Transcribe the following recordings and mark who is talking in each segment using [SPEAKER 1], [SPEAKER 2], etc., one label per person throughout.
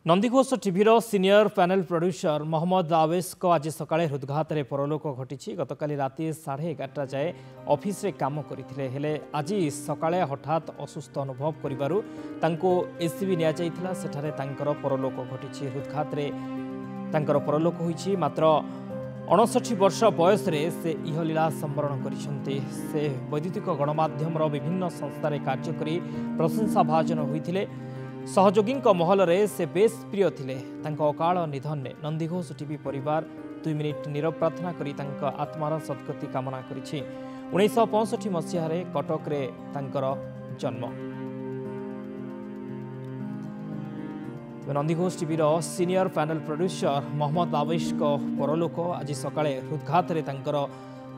[SPEAKER 1] नंदीघोष टीवीर senior panel producer Mohammad आवेश को आज सकाळे हृदघात परोलोक घटी गतकाली राति 11:30 जाए ऑफिस रे काम करथिले हेले आज सकाळे हठात असुस्थ अनुभव करिबारु तांको एसीबी निया जाइथिला सेठारे तांकर परलोक घटी हृदघात तांकर परलोक होईछि मात्र 59 वर्ष बयस रे से इहलीला संवरण करिसंते से वैद्युतिक गणमाध्यम विभिन्न संस्था कार्य करी प्रशंसा भाजन होइथिले सहयोगी महल रे से बेस प्रिय थिले अकाल निधन ने नंदीघोष टीवी परिवार 2 मिनिट नीरव प्रार्थना करी आत्मार सद्गति कामना करिछि 1965 मसीह कटक रे तांकर जन्म। नंदीघोष टीवीर सीनियर पैनल प्रोड्यूसर मोहम्मद आवेश को परलोक आज सकाळे हृदघात रे तांकर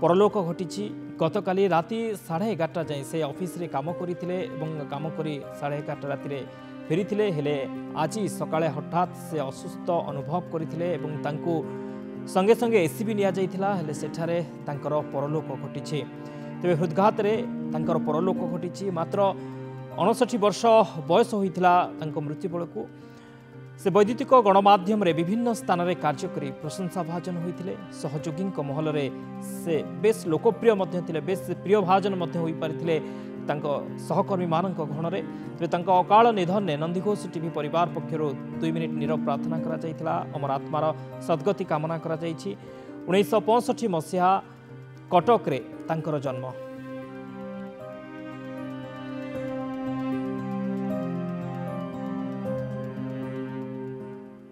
[SPEAKER 1] परलोक घटी गतकाली राति 11:30 जाए से ऑफिस रे काम करथिले एवं काम करी 11:30 राति फेरी हेले आज सकाळे हठात से असुस्थ अनुभव करथिले एवं तांको संगे संगे एसीबी निया जाइथिला हेले सेठारे तांकर परलोक घटी तेबे हृदघात रे तांकर परलोक घटी मात्र 59 वर्ष बयस होइथिला तांको मृत्यु बेलकु से वैद्युतिक गणमाध्यम रे विभिन्न स्थान रे कार्य करी प्रशंसा भाजन होइथिले सहयोगी महल रे से बेस लोकप्रिय मध्य थिले बेस प्रिय भाजन मध्य होई पारिथिले तांको सहकर्मी मानक घण रे तेबे तांको अकाल निधन ने नंदीघोष टीवी परिवार पक्षरु 2 मिनिट नीरव प्रार्थना करा जाइथिला अमर आत्मार सद्गति कामना करा जाइछि 1965 मसीहा कटक रे तांकर जन्म।